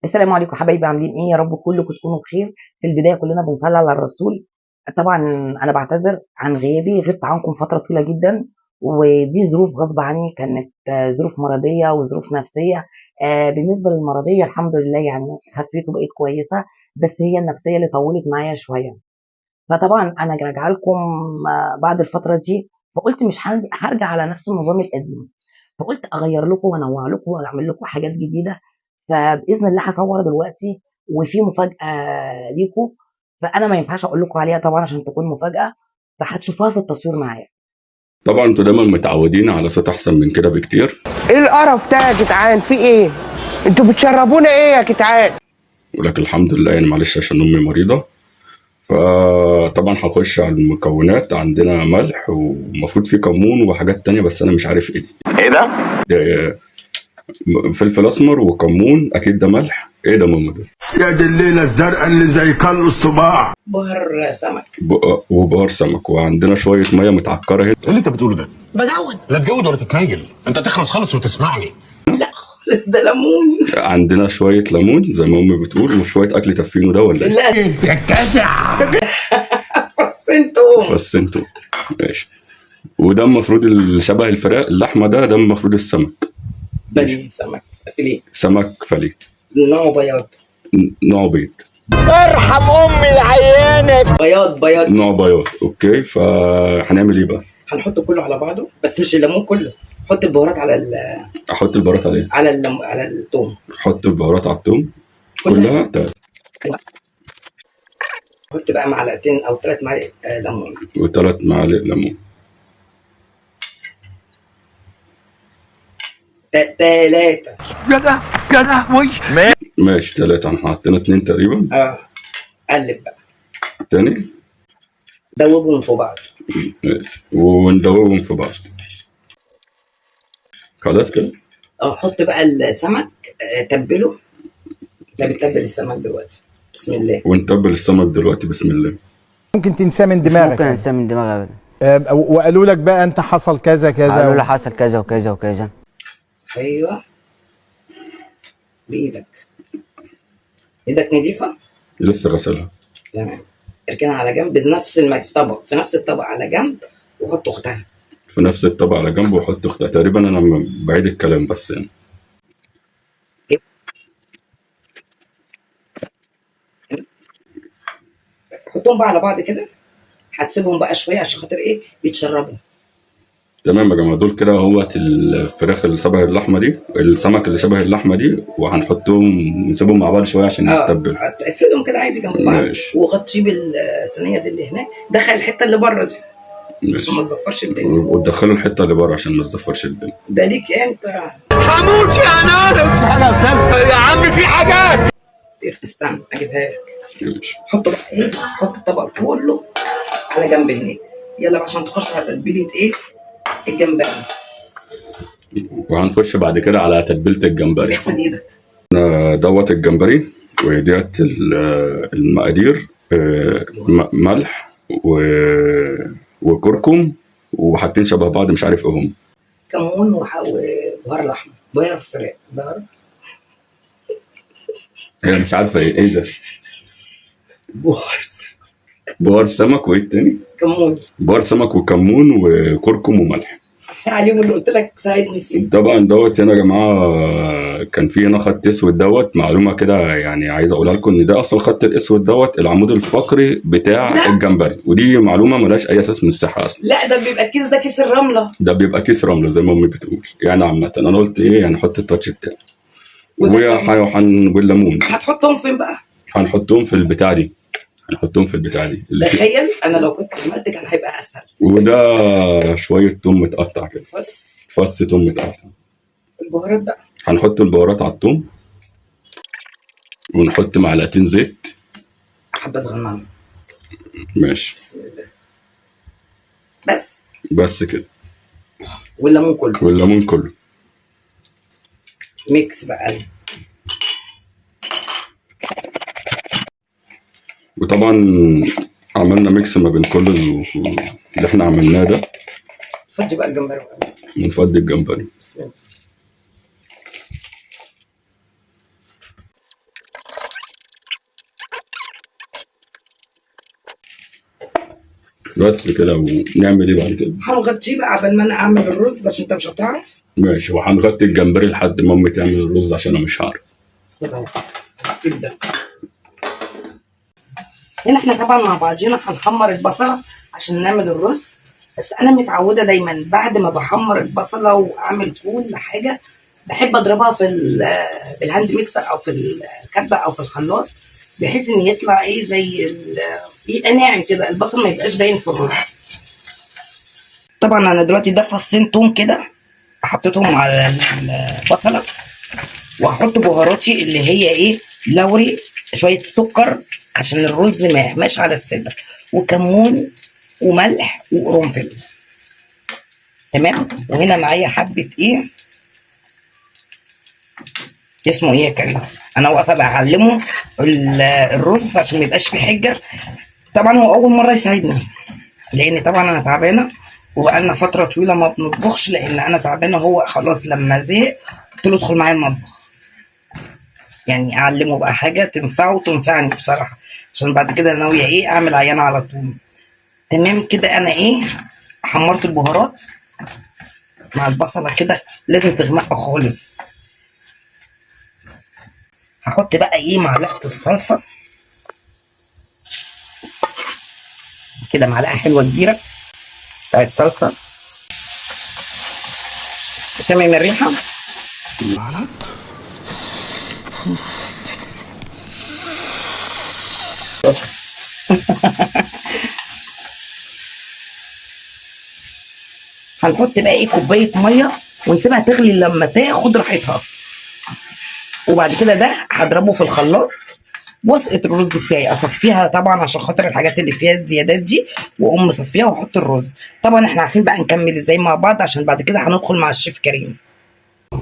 السلام عليكم حبايبي، عاملين ايه؟ يا رب كلكم تكونوا بخير. في البدايه كلنا بنصلي على الرسول. طبعا انا بعتذر عن غيابي، غبت عنكم فتره طويله جدا، ودي ظروف غصب عني، كانت ظروف مرضيه وظروف نفسيه. بالنسبه للمرضيه الحمد لله يعني خفيت وبقيت كويسه، بس هي النفسيه اللي طولت معايا شويه. فطبعا انا راجعه لكم بعد الفتره دي، فقلت مش هرجع على نفس النظام القديم، فقلت اغير لكم وانوع لكم واعمل لكم حاجات جديده. فباذن الله هصور دلوقتي وفي مفاجاه ليكم، فانا ما ينفعش اقول لكم عليها طبعا عشان تكون مفاجاه، فهتشوفوها في التصوير معايا. طبعا انتوا دايما متعودين على صوت احسن من كده بكتير. ايه القرف ده يا جدعان؟ في ايه؟ انتوا بتشربونا ايه يا جدعان؟ ولكن الحمد لله يعني معلش عشان امي مريضه. فطبعا هخش على المكونات. عندنا ملح ومفروض فيه كمون وحاجات تانية بس انا مش عارف ايه دي. ايه ده؟ ده فلفل اسمر وكمون، اكيد ده ملح. ايه ده ماما ده؟ يا دي الليله الزرقاء اللي زي كل الصباع. بهر سمك. وبهار سمك. وعندنا شويه ميه متعكره هنا. ايه اللي انت بتقوله ده؟ بدون. لا تجود ولا تتنيل، انت تخلص خالص وتسمعني. لا خالص، ده ليمون. عندنا شويه ليمون زي ما امي بتقول، وشويه اكل تفينه ده ولا ايه؟ لا يا جدع فصنتوا. بس انتوا ماشي. وده المفروض شبه الفراخ اللحمه، ده المفروض السمك. بني سمك فيليه، سمك فلي نوع بياض. نوع بيض. ارحم امي العيانه. بياض. نوع بياض. اوكي، فهنعمل ايه بقى؟ هنحط كله على بعضه، بس مش الليمون كله، حط البهارات احط البهارات عليه. على الثوم. احط البهارات على الثوم كلها. طيب. حط بقى معلقتين او 3 معالق ليمون. و3 معالق ليمون. 3. يا لهوي. ماشي 3. احنا حطينا 2 تقريبا. قلب بقى، تاني. دوبهم في بعض. ماشي، وندوبهم في بعض. خلاص كده. حط بقى السمك، تبله. لا بتتبل السمك دلوقتي، بسم الله. ونتبل السمك دلوقتي بسم الله. ممكن تنساه من دماغك؟ ممكن انساه من دماغي ابدا. وقالوا لك بقى انت حصل كذا كذا؟ قالوا لي حصل كذا وكذا وكذا. ايوه، بايدك نضيفه. لسه غسلها. تمام. اركنها على جنب بنفس الطبق، في نفس الطبق على جنب، وحط اختها في نفس الطبق على جنب، وحط اختها. تقريبا انا بعيد الكلام بس يعني. حطهم بقى على بعض كده، هتسيبهم بقى شويه عشان خاطر ايه؟ يتشربوا. تمام يا جماعه، دول كده اهوت الفراخ اللي شبه اللحمه دي، السمك اللي شبه اللحمه دي، وهنحطهم نسيبهم مع بعض شويه عشان يتبل. افردهم كده عادي جنب بعض، وغطيه بالصينيه دي اللي هناك. دخل الحته اللي بره دي عشان ما تزفرش الدنيا، وتدخلوا الحته اللي بره عشان ما تزفرش الدنيا. ده ليك انت. هموت يا ناس يا عم، في حاجات. استنى اجيبها لك. ماشي. حط بقى ايه، حط الطبق كله على جنب هناك. يلا بقى عشان تخش على تتبيله ايه؟ الجمبري. وهنخش بعد كده على تتبيله الجمبري. اغسل ايدك. دوت الجمبري، وديت المقادير. ملح وكركم وحاجتين شبه بعض مش عارف ايه هم. كمون وبهار لحمه، بهار فراخ، هي مش عارفه ايه ده. بهار سمك. وايه التاني؟ كمون. بهار سمك وكمون وكركم وملح. عليهم اللي قلت لك ساعدني فيه. طبعا دوت هنا يا جماعه كان في هنا خط اسود. دوت معلومه كده يعني عايز اقولها لكم، ان ده اصلا الخط الاسود دوت العمود الفقري بتاع الجمبري، ودي معلومه ملهاش اي اساس من الصحه اصلا. لا ده بيبقى الكيس، ده كيس الرمله. ده بيبقى كيس رمله زي ما امي بتقول يعني. عامه انا قلت ايه يعني، حط التاتش بتاعي. والليمون هتحطهم فين بقى؟ هنحطهم في البتاع دي. تخيل انا لو كنت عملت كان هيبقى اسهل. وده شويه توم متقطع كده. فص توم متقطع. البهارات بقى هنحط البهارات على التوم، ونحط معلقتين زيت. حبه صغننه. ماشي. بسم الله. بس كده. والليمون كله. ميكس بقى. وطبعا عملنا ميكس ما بين كل اللي احنا عملناه ده. فضي بقى الجمبري. ونفضي الجمبري. بسم الله. بس كده. ونعمل ايه بعد كده؟ هنغطيه بقى قبل ما انا اعمل الرز عشان انت مش هتعرف. ماشي. وهنغطي الجمبري لحد ما امي تعمل الرز عشان انا مش هعرف. كده اهو تبدا. هنا احنا طبعا مع بعضينا هنحمر البصله عشان نعمل الرز. بس انا متعوده دايما بعد ما بحمر البصله واعمل كل حاجه بحب اضربها في بالهاند ميكسر او في الكبه او في الخلاط، بحيث ان يطلع ايه زي يبقى ناعم كده، البصل ما يبقاش باين في الرز. طبعا انا دلوقتي ده فصين توم كده حطيتهم على البصله، وهحط بهاراتي اللي هي ايه، لوري، شويه سكر عشان الرز ما يحماش على الصدر، وكمون وملح وقرنفل. تمام. وهنا معايا حبه ايه اسمه ايه يا كريم، انا واقفه بعلمه الرز عشان ما يبقاش فيه حجه. طبعا هو اول مره يساعدني لان طبعا انا تعبانه وبقالنا فتره طويله ما بنطبخش، لان انا تعبانه. هو خلاص لما زهق قلت له ادخل معايا المطبخ، يعني اعلمه بقى حاجه تنفعه وتنفعني بصراحه، عشان بعد كده ناويه ايه اعمل عيانه على طول. تمام كده. انا ايه حمرت البهارات مع البصله كده، لازم تغمق خالص. هحط بقى ايه معلقه الصلصه كده، معلقه حلوه كبيره بتاعت صلصه شامم الريحه. هنحط بقى ايه كوبايه ميه ونسيبها تغلي لما تاخد راحتها، وبعد كده ده هضربه في الخلاط واسقط الرز بتاعي، اصفيها طبعا عشان خاطر الحاجات اللي فيها الزيادات دي، واقوم مصفيها واحط الرز. طبعا احنا عارفين بقى نكمل ازاي مع بعض عشان بعد كده هندخل مع الشيف كريم.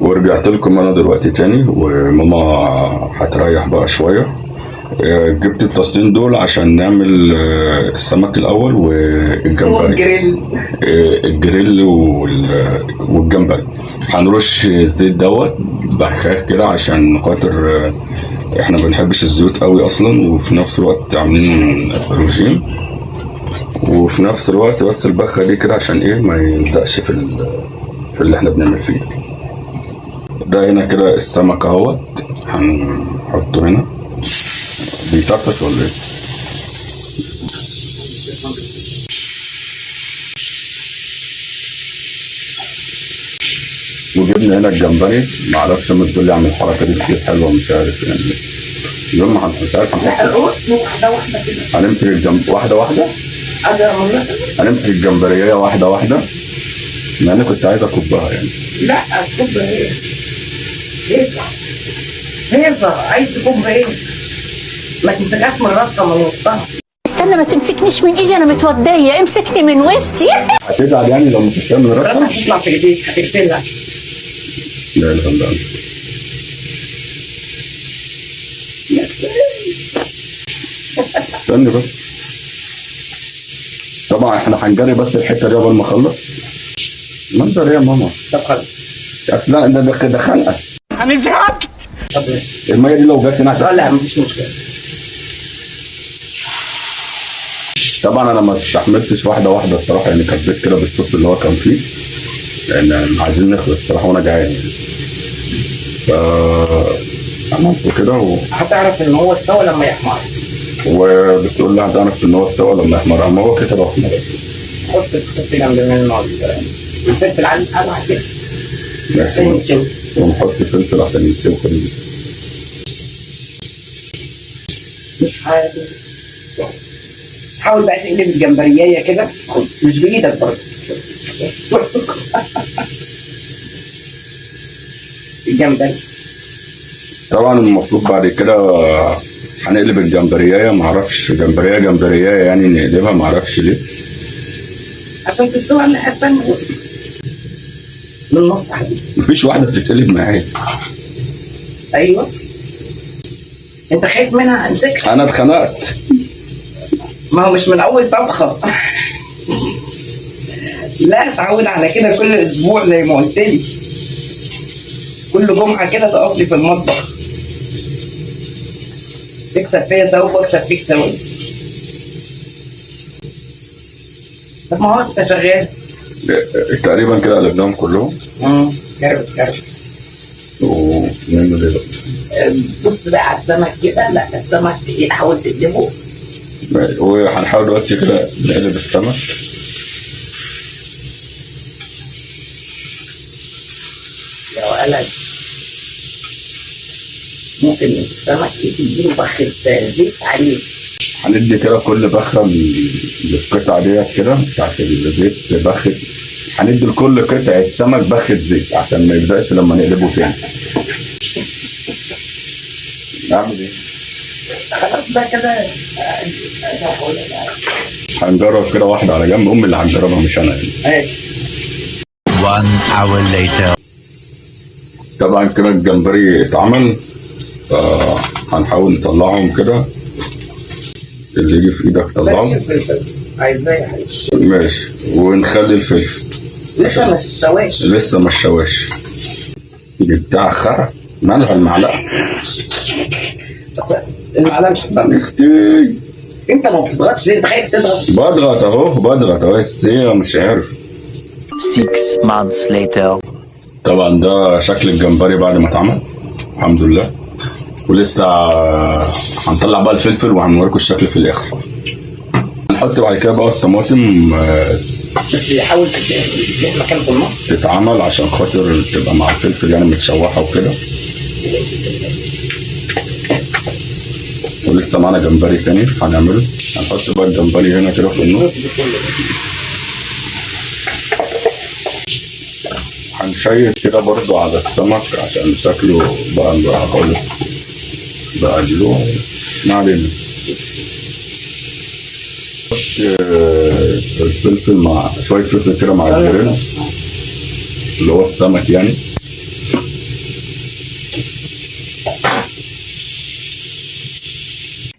ورجعت لكم انا دلوقتي تاني، وماما هتريح بقى شويه. جبت الطاستين دول عشان نعمل السمك الاول والجمبري. الجريل والجمبري. هنرش الزيت دوت بخاخ كده عشان خاطر احنا ما بنحبش الزيوت قوي اصلا، وفي نفس الوقت عاملين رجيم، وفي نفس الوقت بس البخه دي كده عشان ايه ما يلزقش في اللي احنا بنعمل فيه. ده هنا كده السمك اهوت هنحطه هنا. بيطفش ولا ايه؟ وجبنا هنا الجمبري. معرفش ما تقول لي اعمل الحركه دي كتير حلوه مش عارف يعني. يوم ما مش عارف واحده واحده كده هنمسك واحده واحده. هنمسك الجمبريه واحده واحده، مع اني كنت عايز اكبها يعني. لا تكب ايه؟ هيزر عايز تكب ايه؟ ما تمسكهاش من راسها من وسطها. استنى ما تمسكنيش من ايدي، انا متوديه، امسكني من وسطي. هتزعل يعني لو مسكتها من راسها؟ هتطلع في ايديك هتقتلها. لا اله الا الله. استني بس. طبعا احنا هنجري بس الحته دي قبل ما اخلص. منظر ايه يا ماما؟ طب خلاص. اصل ده خنقه. انا زهقت. طب الميه دي لو جت هنا لا مفيش مشكله. طبعا انا ما استحملتش واحده واحده الصراحه، يعني كبيت كده بالصوص اللي هو كان فيه، لان عايزين نخلص الصراحه وانا جعان يعني. ف عملته كده هتعرف ان هو استوى لما يحمر. وبتقول لها هتعرف ان هو استوى لما يحمر، اما هو كده بقى احمر. حط جنب منه الفلفل على القلعه كده. ماشي. ونحط فلفل عشان يستوي كده. مش حاجه. حاول بقى تقلب الجمبريايه كده، مش بايدك برضه. الجمبري. طبعا المفروض بعد كده هنقلب الجمبريايه، معرفش جمبريايه يعني نقلبها، معرفش ليه. عشان تستوي على الناحيه الثانيه بس. من النص حبيبي. مفيش واحده بتتقلب معايا. ايوه. انت خايف منها امسكها. انا اتخنقت. ما هو مش من اول طبخه. لا اتعود على كده كل اسبوع زي ما قلت لي. كل جمعه كده تقف لي في المطبخ. تكسب فيا ثواب واكسب فيك ثواب. طب ما هو انت شغال. تقريبا كده قلبناهم كلهم. كارت. ونعمل ايه بقى؟ بص بقى على السمك كده، لا السمك تقيل، حاول تقلبه. وهنحاول دلوقتي كده نقلب السمك. يا ولد ممكن السمك تديله بخة زيت عليه. هندي كده كل بخة من القطعة ديت كده بتاعت الزيت بخة. هندي لكل قطعة سمك بخة زيت عشان ما يبدأش لما نقلبه تاني. نعمل ايه؟ خلاص بقى كده. هنجرب كده واحدة على جنب، أمي اللي هنجربها مش أنا. One hour later. طبعا كده الجمبري اتعمل، فهنحاول نطلعهم كده. اللي يجي في ايدك طلعه. عايزاه يا حبيبي. ماشي، ونخلي الفلفل. لسه ما استواش. لسه ما استواش. جبتها خرق مالها المعلقة. المعلقة مش هتبقى كتير. انت ما بتضغطش ليه؟ انت خايف تضغط. بضغط اهو بس هي مش عارف. 6 months later. طبعا ده شكل الجمبري بعد ما اتعمل الحمد لله. ولسه هنطلع بقى الفلفل وهنوريكم الشكل في الاخر. نحط بعد كده بقى الطماطم حاول تفتح مكان في النص تتعمل عشان خاطر تبقى مع الفلفل يعني متشوحه وكده. ولسه معانا جمبري تاني هنعمله. هنحط بقى الجمبري هنا كده في النص. هنشيك كده برضو على السمك عشان شكله بقى خالص بقى له. ما علينا. الفلفل مع شوية فلفل كده مع الجريل اللي هو السمك يعني.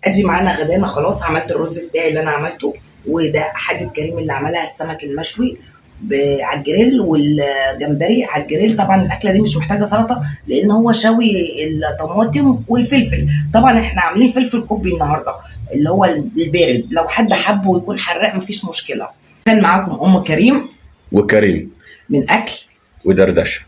ادي معانا غدانا خلاص. عملت الرز بتاعي اللي انا عملته، وده حاجه كريم اللي عملها السمك المشوي على الجريل والجمبري على الجريل. طبعا الاكله دي مش محتاجه سلطه لان هو شوي الطماطم والفلفل. طبعا احنا عاملين فلفل كوبي النهارده اللي هو البارد، لو حد حبه يكون حراق مفيش مشكله. كان معاكم ام كريم وكريم من اكل ودردشه.